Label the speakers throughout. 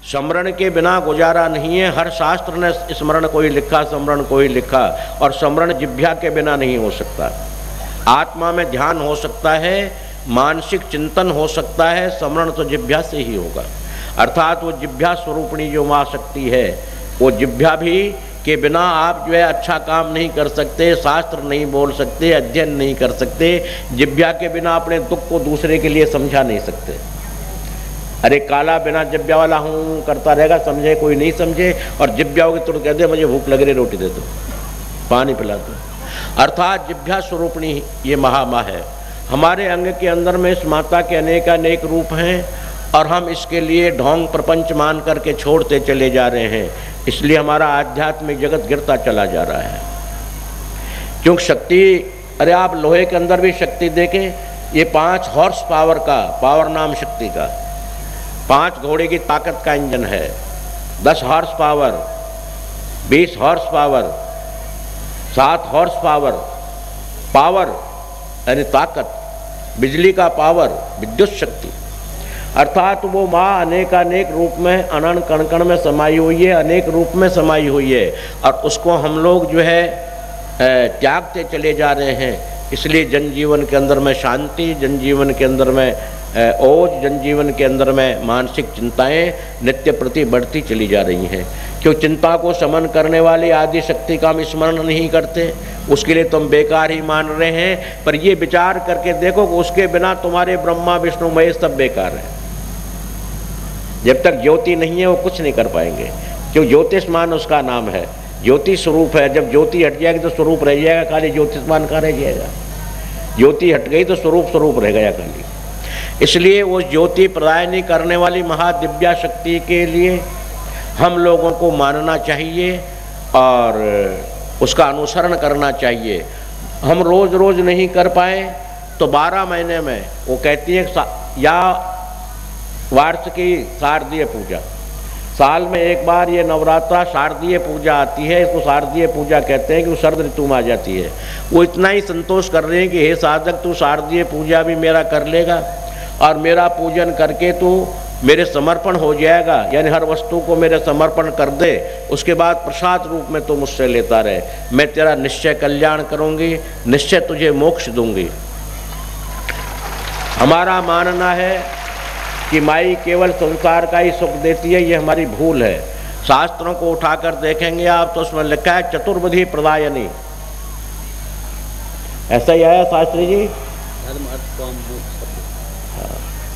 Speaker 1: स्मरण के बिना गुजारा नहीं है। हर शास्त्र ने स्मरण को ही लिखा, स्मरण को ही लिखा। और स्मरण जिह्वा के बिना नहीं हो सकता। आत्मा में ध्यान हो सकता है, मानसिक चिंतन हो सकता है, स्मरण तो जिह्वा से ही होगा। अर्थात वो जिह्वा स्वरूपणी जो माँ शक्ति है, वो जिह्वा भी के बिना आप जो है अच्छा काम नहीं कर सकते, शास्त्र नहीं बोल सकते, अध्ययन नहीं कर सकते। जिह्वा के बिना अपने दुख को दूसरे के लिए समझा नहीं सकते। अरे काला बिना जिह्वा वाला हूँ करता रहेगा, समझे कोई नहीं समझे, और जिह्वा होगी तो कहते हैं मुझे भूख लग रही, रोटी दे दो, पानी पिला दो। अर्थात जिह्वा स्वरूपणी ये महामाँ है। हमारे अंग के अंदर में इस माता के अनेक रूप हैं, और हम इसके लिए ढोंग प्रपंच मान करके छोड़ते चले जा रहे हैं। इसलिए हमारा आध्यात्मिक जगत गिरता चला जा रहा है। क्योंकि शक्ति, अरे आप लोहे के अंदर भी शक्ति देखें, ये 5 हॉर्स पावर का, पावर नाम शक्ति का, 5 घोड़े की ताकत का इंजन है। 10 horse power, 20 horse power, 7 horse power, power यानी ताकत, बिजली का पावर, विद्युत शक्ति। अर्थात वो माँ अनेक रूप में, अनन कण कण में समाई हुई है, अनेक रूप में समाई हुई है, और उसको हम लोग जो है त्यागते चले जा रहे हैं। इसलिए जनजीवन के अंदर में शांति, जनजीवन के अंदर में ओज, जनजीवन के अंदर में मानसिक चिंताएं नित्य प्रति बढ़ती चली जा रही हैं। क्यों चिंता को शमन करने वाली आदि शक्ति का हम स्मरण नहीं करते, उसके लिए तुम बेकार ही मान रहे हैं। पर ये विचार करके देखो कि उसके बिना तुम्हारे ब्रह्मा विष्णु महेश सब बेकार है। जब तक ज्योति नहीं है वो कुछ नहीं कर पाएंगे। क्यों ज्योतिषमान उसका नाम है, ज्योति स्वरूप है। जब ज्योति हट जाएगी तो स्वरूप रह जाएगा, खाली ज्योतिषमान का रह जाएगा। ज्योति हट गई तो स्वरूप रह गया खाली। इसलिए वो ज्योति प्रदायनी करने वाली महादिव्या शक्ति के लिए हम लोगों को मानना चाहिए और उसका अनुसरण करना चाहिए। हम रोज रोज नहीं कर पाए तो 12 महीने में वो कहती है, या वार्षिकी शारदीय पूजा, साल में एक बार ये नवरात्रा शारदीय पूजा आती है। इसको शारदीय पूजा कहते हैं कि वो शरद ऋतु में आ जाती है। वो इतना ही संतोष कर रहे हैं कि हे साधक, तू शारदीय पूजा भी मेरा कर लेगा और मेरा पूजन करके तू मेरे समर्पण हो जाएगा, यानी हर वस्तु को मेरे समर्पण कर दे। उसके बाद प्रसाद रूप में तू मुझसे लेता रहे, मैं तेरा निश्चय कल्याण करूँगी, निश्चय तुझे मोक्ष दूंगी। हमारा मानना है कि माई केवल संसार का ही सुख देती है, ये हमारी भूल है। शास्त्रों को उठाकर देखेंगे आप तो उसमें लिखा है चतुर्विधि प्रदायनी। ऐसा ही आया शास्त्री जी।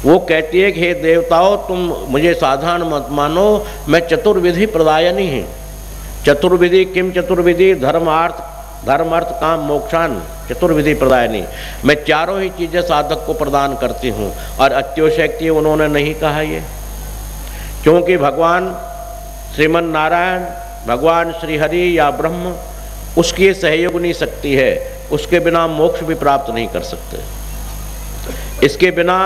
Speaker 1: वो कहती है कि हे देवताओं, तुम मुझे साधारण मत मानो, मैं चतुर्विधि प्रदायनी हूँ। चतुर्विधि किम चतुर्विधि, धर्म अर्थ काम मोक्षान चतुर्विधि प्रदायनी। मैं चारों ही चीज़ें साधक को प्रदान करती हूँ। और अत्योशक्ति उन्होंने नहीं कहा ये, क्योंकि भगवान श्रीमन नारायण, भगवान श्रीहरि या ब्रह्म, उसकी सहयोगिनी शक्ति है। उसके बिना मोक्ष भी प्राप्त नहीं कर सकते, इसके बिना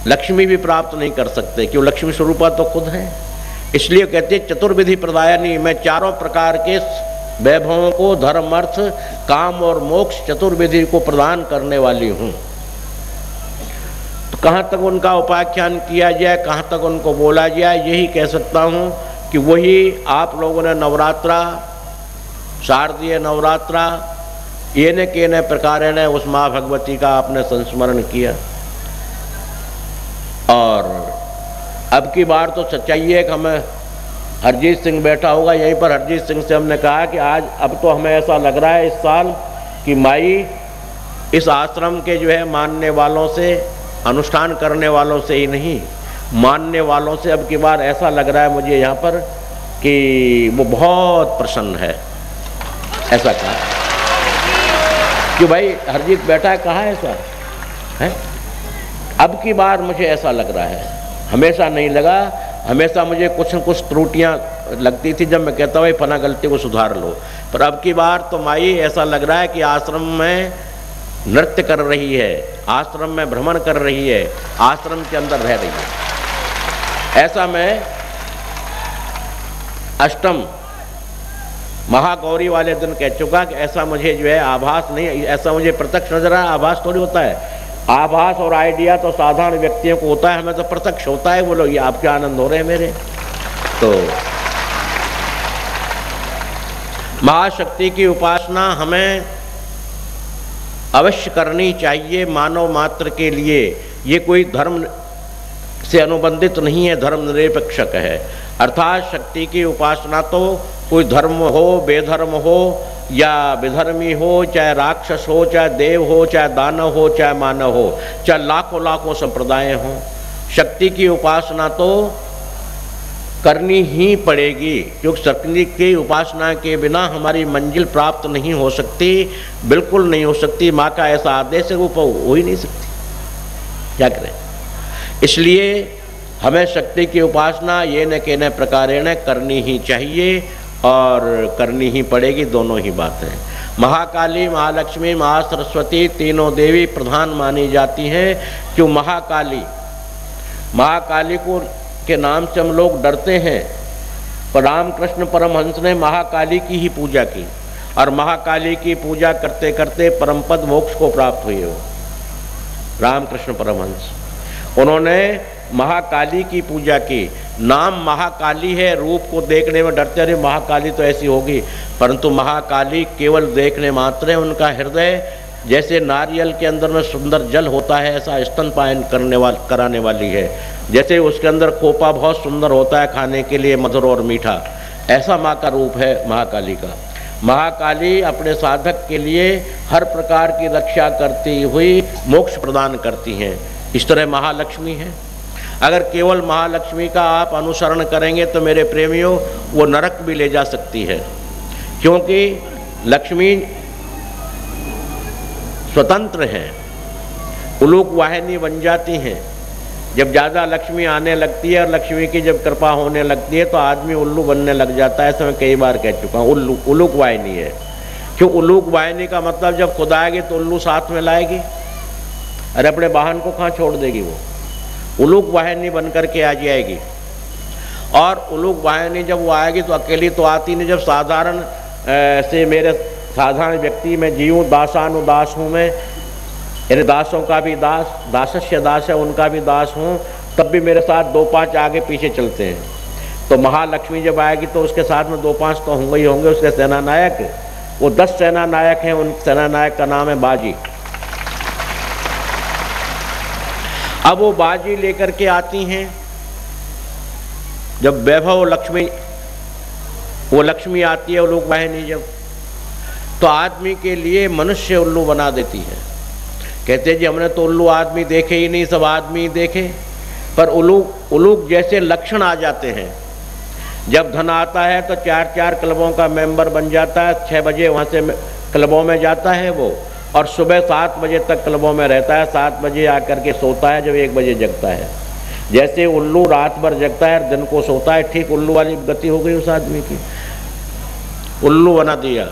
Speaker 1: लक्ष्मी भी प्राप्त नहीं कर सकते, क्यों लक्ष्मी स्वरूपा तो खुद है। इसलिए कहते हैं चतुर्विधि प्रदायनी, मैं चारों प्रकार के वैभवों को, धर्म अर्थ काम और मोक्ष चतुर्विधि को प्रदान करने वाली हूँ। तो कहाँ तक उनका उपाख्यान किया जाए, कहाँ तक उनको बोला जाए, यही कह सकता हूँ कि वही आप लोगों ने नवरात्रा, शारदीय नवरात्रा, ये न के न प्रकार ने उस माँ भगवती का आपने संस्मरण किया। और अब की बार तो सच्चाई है कि हमें हरजीत सिंह बैठा होगा यहीं पर, हरजीत सिंह से हमने कहा कि आज अब तो हमें ऐसा लग रहा है इस साल कि माई इस आश्रम के जो है मानने वालों से, अनुष्ठान करने वालों से ही नहीं, मानने वालों से अब की बार ऐसा लग रहा है मुझे यहाँ पर कि वो बहुत प्रसन्न है। ऐसा कहा कि भाई हरजीत बैठा है, कहाँ ऐसा है। अब की बार मुझे ऐसा लग रहा है, हमेशा नहीं लगा। हमेशा मुझे कुछ न कुछ त्रुटियाँ लगती थी जब मैं कहता भाई फला गलती को सुधार लो। पर अब की बार तो माई ऐसा लग रहा है कि आश्रम में नृत्य कर रही है, आश्रम में भ्रमण कर रही है, आश्रम के अंदर रह रही है। ऐसा मैं अष्टम महागौरी वाले दिन कह चुका कि ऐसा मुझे जो है आभास नहीं, ऐसा मुझे प्रत्यक्ष नजर आया, आभास थोड़ी होता है। आभास और आइडिया तो साधारण व्यक्तियों को होता है, हमें तो प्रत्यक्ष होता है। बोलो ये आपके आनंद हो रहे हैं मेरे। तो महाशक्ति की उपासना हमें अवश्य करनी चाहिए मानव मात्र के लिए। ये कोई धर्म से अनुबंधित नहीं है, धर्म निरपेक्षक है। अर्थात शक्ति की उपासना तो कोई धर्म हो, बेधर्म हो या विधर्मी हो, चाहे राक्षस हो, चाहे देव हो, चाहे दानव हो, चाहे मानव हो, चाहे लाखों लाखों संप्रदाय हों, शक्ति की उपासना तो करनी ही पड़ेगी। क्योंकि शक्ति की उपासना के बिना हमारी मंजिल प्राप्त नहीं हो सकती, बिल्कुल नहीं हो सकती। माँ का ऐसा आदेश है, वो हो ही नहीं सकती, क्या करें। इसलिए हमें शक्ति की उपासना ये न कहने प्रकारेण करनी ही चाहिए और करनी ही पड़ेगी, दोनों ही बातें। महाकाली, महालक्ष्मी, महासरस्वती तीनों देवी प्रधान मानी जाती हैं। क्यों महाकाली को के नाम से हम लोग डरते हैं, पर रामकृष्ण परमहंस ने महाकाली की ही पूजा की और महाकाली की पूजा करते करते परमपद मोक्ष को प्राप्त हुए हो। रामकृष्ण परमहंस उन्होंने महाकाली की पूजा की। नाम महाकाली है, रूप को देखने में डरते, अरे महाकाली तो ऐसी होगी, परंतु महाकाली केवल देखने मात्र है। उनका हृदय जैसे नारियल के अंदर में सुंदर जल होता है, ऐसा स्तनपान कराने वाली है। जैसे उसके अंदर खोपा बहुत सुंदर होता है खाने के लिए, मधुर और मीठा, ऐसा माँ का रूप है महाकाली का। महाकाली अपने साधक के लिए हर प्रकार की रक्षा करती हुई मोक्ष प्रदान करती हैं। इस तरह महालक्ष्मी है। अगर केवल महालक्ष्मी का आप अनुसरण करेंगे तो मेरे प्रेमियों वो नरक भी ले जा सकती है, क्योंकि लक्ष्मी स्वतंत्र हैं, उलूक वाहिनी बन जाती हैं। जब ज़्यादा लक्ष्मी आने लगती है और लक्ष्मी की जब कृपा होने लगती है तो आदमी उल्लू बनने लग जाता है। ऐसा मैं कई बार कह चुका हूँ। उलूक वाहिनी है। क्यों उलूक वाहिनी का मतलब जब खुद आएगी तो उल्लू साथ में लाएगी, अरे अपने वाहन को कहाँ छोड़ देगी वो। उलूक वाहिनी बन करके आ जाएगी। और उलूक वाहिनी जब वो आएगी तो अकेली तो आती नहीं। जब साधारण से मेरे साधारण व्यक्ति में जीऊँ, दासानुदास हूँ मैं, यानी दासों का भी दास, दासस्य दास है, उनका भी दास हूँ, तब भी मेरे साथ 2-5 आगे पीछे चलते हैं। तो महालक्ष्मी जब आएगी तो उसके साथ में 2-5 तो होंगे ही होंगे उसके सेना नायक। वो 10 सेना नायक हैं, उन सेना नायक का नाम है बाजी। अब वो बाजी लेकर के आती हैं। जब वैभव लक्ष्मी, वो लक्ष्मी आती है उल्लू वाहिनी जब, तो आदमी के लिए मनुष्य उल्लू बना देती है। कहते जी हमने तो उल्लू आदमी देखे ही नहीं, सब आदमी देखे, पर उल्लू जैसे लक्षण आ जाते हैं। जब धन आता है तो 4-4 क्लबों का मेंबर बन जाता है। 6 बजे वहाँ से क्लबों में जाता है वो, और सुबह 7 बजे तक क्लबों में रहता है। 7 बजे आकर के सोता है, जब 1 बजे जगता है। जैसे उल्लू रात भर जगता है, दिन को सोता है, ठीक उल्लू वाली गति हो गई उस आदमी की, उल्लू बना दिया।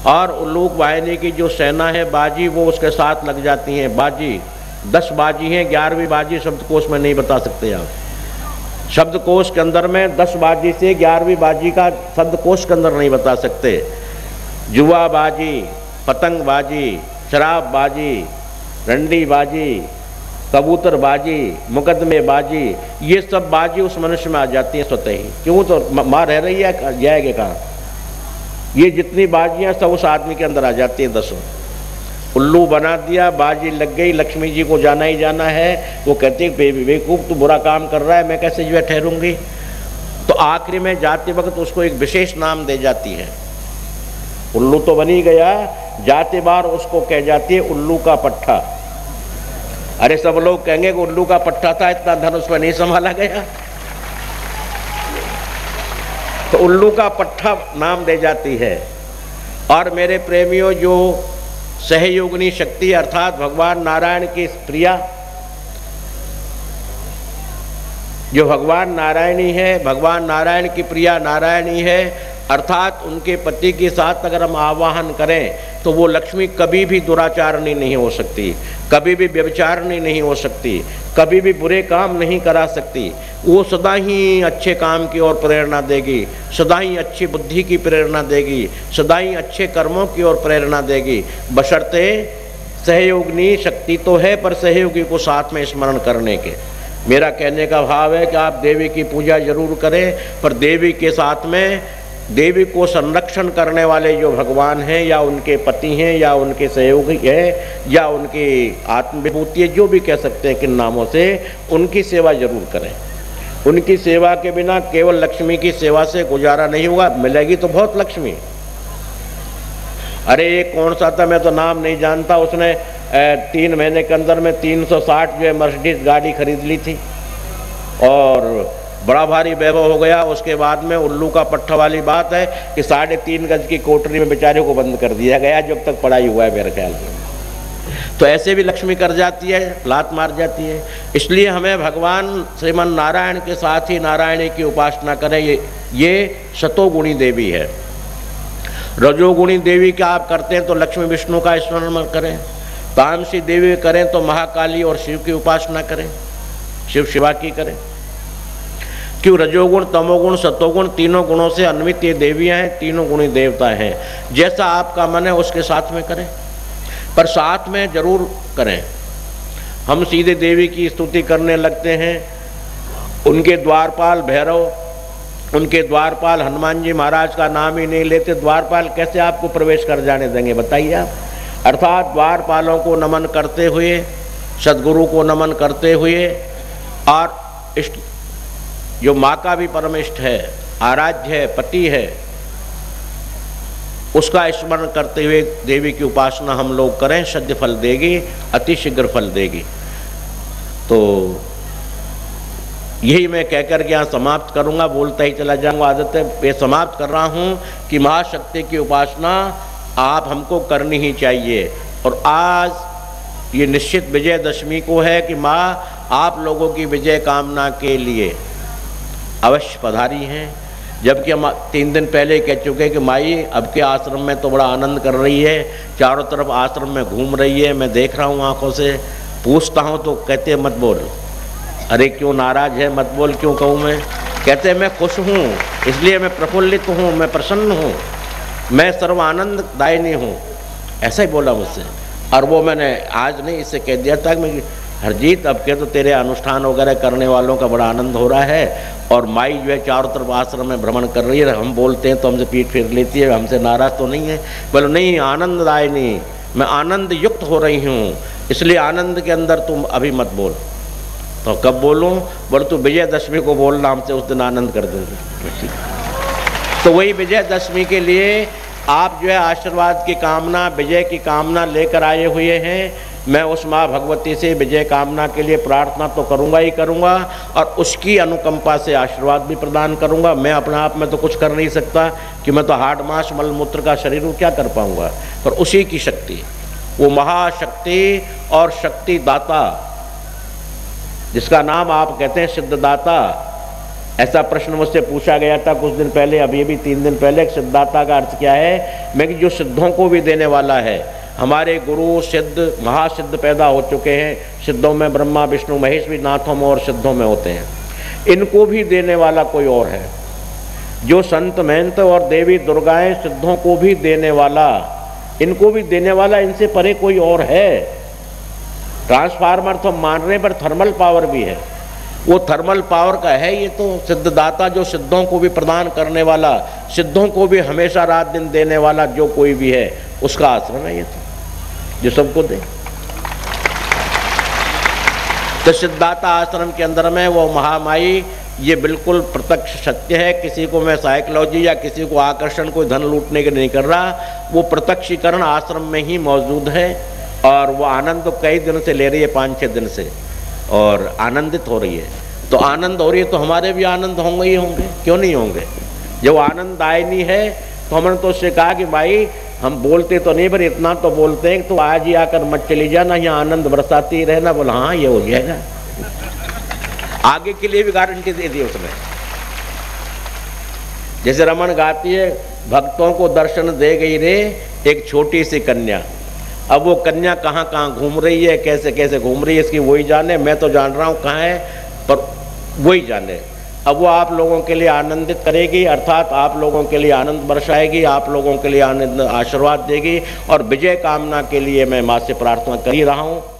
Speaker 1: और उल्लू वाहिनी की जो सेना है बाजी, वो उसके साथ लग जाती हैं। बाजी 10 बाजी हैं, 11वीं बाजी शब्दकोश में नहीं बता सकते आप। शब्दकोश के अंदर में 10 बाजी से 11वीं बाजी का शब्दकोश के अंदर नहीं बता सकते। जुआ बाजी, पतंग बाजी, शराब बाजी, रंडी बाजी, कबूतर बाजी, मुकदमे बाजी, ये सब बाजी उस मनुष्य में आ जाती है स्वतः ही। क्यों, तो माँ रह रही है, जाएगी कहाँ। ये जितनी बाजियाँ सब उस आदमी के अंदर आ जाती हैं 10। उल्लू बना दिया, बाजी लग गई, लक्ष्मी जी को जाना ही जाना है। वो कहती है बेवकूफ़ तू बुरा काम कर रहा है, मैं कैसे जो है ठहरूंगी। तो आखिरी में जाते वक्त उसको एक विशेष नाम दे जाती है। उल्लू तो बनी गया, जाते बार उसको कह जाती है उल्लू का पट्ठा। अरे सब लोग कहेंगे कि उल्लू का पट्ठा था, इतना धन उसमें नहीं संभाला गया। तो उल्लू का पट्ठा नाम दे जाती है। और मेरे प्रेमियों, जो सहयोगिनी शक्ति अर्थात भगवान नारायण की प्रिया, जो भगवान नारायणी है, भगवान नारायण की प्रिया नारायणी है, अर्थात उनके पति के साथ अगर हम आवाहन करें तो वो लक्ष्मी कभी भी दुराचारणी नहीं हो सकती, कभी भी व्यभिचारणी नहीं हो सकती, कभी भी बुरे काम नहीं करा सकती। वो सदा ही अच्छे काम की ओर प्रेरणा देगी, सदा ही अच्छी बुद्धि की प्रेरणा देगी, सदा ही अच्छे कर्मों की ओर प्रेरणा देगी, बशर्ते सहयोगिनी शक्ति तो है, पर सहयोगी को साथ में स्मरण करने के। मेरा कहने का भाव है कि आप देवी की पूजा जरूर करें, पर देवी के साथ में देवी को संरक्षण करने वाले जो भगवान हैं, या उनके पति हैं, या उनके सहयोगी हैं, या उनकी आत्मविभूति है, जो भी कह सकते हैं किन नामों से, उनकी सेवा जरूर करें। उनकी सेवा के बिना केवल लक्ष्मी की सेवा से गुजारा नहीं होगा। मिलेगी तो बहुत लक्ष्मी। अरे ये कौन सा था, मैं तो नाम नहीं जानता, उसने 3 महीने के अंदर में 360 जो है मर्सिडीज गाड़ी खरीद ली थी और बड़ा भारी वैभव हो गया। उसके बाद में उल्लू का पट्टा वाली बात है कि 3.5 गज की कोठरी में बेचारे को बंद कर दिया गया जब तक पढ़ाई हुआ है मेरे ख्याल में। तो ऐसे भी लक्ष्मी कर जाती है, लात मार जाती है। इसलिए हमें भगवान श्रीमन नारायण के साथ ही नारायणी की उपासना करें। ये सतोगुणी देवी है। रजोगुणी देवी का आप करते हैं तो लक्ष्मी विष्णु का स्मरण करें, तामसी देवी करें तो महाकाली और शिव की उपासना करें, शिव शिवा की करें। क्यों? रजोगुण, तमोगुण, सतोगुण, तीनों गुणों से अन्वित ये देवियां हैं, तीनों गुणी देवता हैं। जैसा आपका मन है उसके साथ में करें, पर साथ में जरूर करें। हम सीधे देवी की स्तुति करने लगते हैं, उनके द्वारपाल भैरव, उनके द्वारपाल हनुमान जी महाराज का नाम ही नहीं लेते। द्वारपाल कैसे आपको प्रवेश कर जाने देंगे बताइए आप? अर्थात द्वारपालों को नमन करते हुए, सदगुरु को नमन करते हुए, और इष्ट जो माँ का भी परम इष्ट है, आराध्य है, पति है, उसका स्मरण करते हुए देवी की उपासना हम लोग करें। सद्य फल देगी, अति शीघ्र फल देगी। तो यही मैं कहकर के यहाँ समाप्त करूँगा, बोलता ही चला जाऊँगा, आदत है। मैं समाप्त कर रहा हूँ कि महाशक्ति की उपासना आप हमको करनी ही चाहिए। और आज ये निश्चित विजयदशमी को है कि माँ आप लोगों की विजय कामना के लिए अवश्य पधारी हैं। जबकि हम 3 दिन पहले कह चुके हैं कि माई अब के आश्रम में तो बड़ा आनंद कर रही है, चारों तरफ आश्रम में घूम रही है, मैं देख रहा हूँ आँखों से। पूछता हूँ तो कहते मत बोल। अरे क्यों नाराज है? मत बोल क्यों कहूँ मैं? कहते मैं खुश हूँ, इसलिए मैं प्रफुल्लित हूँ, मैं प्रसन्न हूँ, मैं सर्वानंददायिनी हूँ, ऐसा ही बोला मुझसे। और वो मैंने आज नहीं, इससे कह दिया था कि मैं हरजीत अब के तो तेरे अनुष्ठान वगैरह करने वालों का बड़ा आनंद हो रहा है, और माई जो है चारों तरफ आश्रम में भ्रमण कर रही है। हम बोलते हैं तो हमसे पीठ फेर लेती है, हमसे नाराज तो नहीं है। बोले नहीं, आनंददायिनी, मैं आनंद युक्त हो रही हूँ, इसलिए आनंद के अंदर तुम अभी मत बोल। तो कब बोलूँ? बोले तू विजयदशमी को बोलना, हमसे उस दिन आनंद कर देंगे। तो वही विजयदशमी के लिए आप जो है आशीर्वाद की कामना, विजय की कामना लेकर आए हुए हैं। मैं उस माँ भगवती से विजय कामना के लिए प्रार्थना तो करूँगा ही करूँगा, और उसकी अनुकंपा से आशीर्वाद भी प्रदान करूँगा। मैं अपने आप में तो कुछ कर नहीं सकता कि मैं तो हाड मांस मल मूत्र का शरीर हूँ, क्या कर पाऊँगा? पर उसी की शक्ति, वो महाशक्ति और शक्ति दाता, जिसका नाम आप कहते हैं सिद्धदाता। ऐसा प्रश्न मुझसे पूछा गया था कुछ दिन पहले, अभी भी 3 दिन पहले, सिद्धदाता का अर्थ क्या है? मैं कि जो सिद्धों को भी देने वाला है। हमारे गुरु सिद्ध, महासिद्ध पैदा हो चुके हैं। सिद्धों में ब्रह्मा विष्णु महेश भी नाथों में और सिद्धों में होते हैं। इनको भी देने वाला कोई और है। जो संत महंत और देवी दुर्गाएं सिद्धों को भी देने वाला, इनको भी देने वाला, इनसे परे कोई और है? ट्रांसफार्मर तो मान रहे, पर थर्मल पावर भी है। वो थर्मल पावर का है ये तो सिद्धदाता, जो सिद्धों को भी प्रदान करने वाला, सिद्धों को भी हमेशा रात दिन देने वाला जो कोई भी है, उसका आश्रम है ये तो, जो सबको दे। तो सिद्धाता आश्रम के अंदर में वो महामाई, ये बिल्कुल प्रत्यक्ष सत्य है। किसी को मैं साइकोलॉजी या किसी को आकर्षण, कोई धन लूटने के नहीं कर रहा। वो प्रत्यक्षीकरण आश्रम में ही मौजूद है, और वो आनंद तो कई दिन से ले रही है, 5-6 दिन से, और आनंदित हो रही है। तो आनंद हो रही है तो हमारे भी आनंद होंगे ही होंगे, क्यों नहीं होंगे? जब आनंददायिनी है तो हमने तो उससे कहा कि भाई हम बोलते तो नहीं, पर इतना तो बोलते हैं कि तो आज ही आकर मत चली जाना, यहाँ आनंद बरसाती ही रहना। बोला हाँ ये हो जाएगा। आगे के लिए भी गारंटी दे दी उसने। जैसे रमन गाती है, भक्तों को दर्शन दे गई रे एक छोटी सी कन्या। अब वो कन्या कहाँ कहाँ घूम रही है, कैसे कैसे घूम रही है, इसकी वही जाने। मैं तो जान रहा हूँ कहाँ है, पर वही जाने। अब वो आप लोगों के लिए आनंदित करेगी, अर्थात आप लोगों के लिए आनंद बरसाएगी, आप लोगों के लिए आनंद आशीर्वाद देगी। और विजय कामना के लिए मैं माँ से प्रार्थना कर ही रहा हूँ।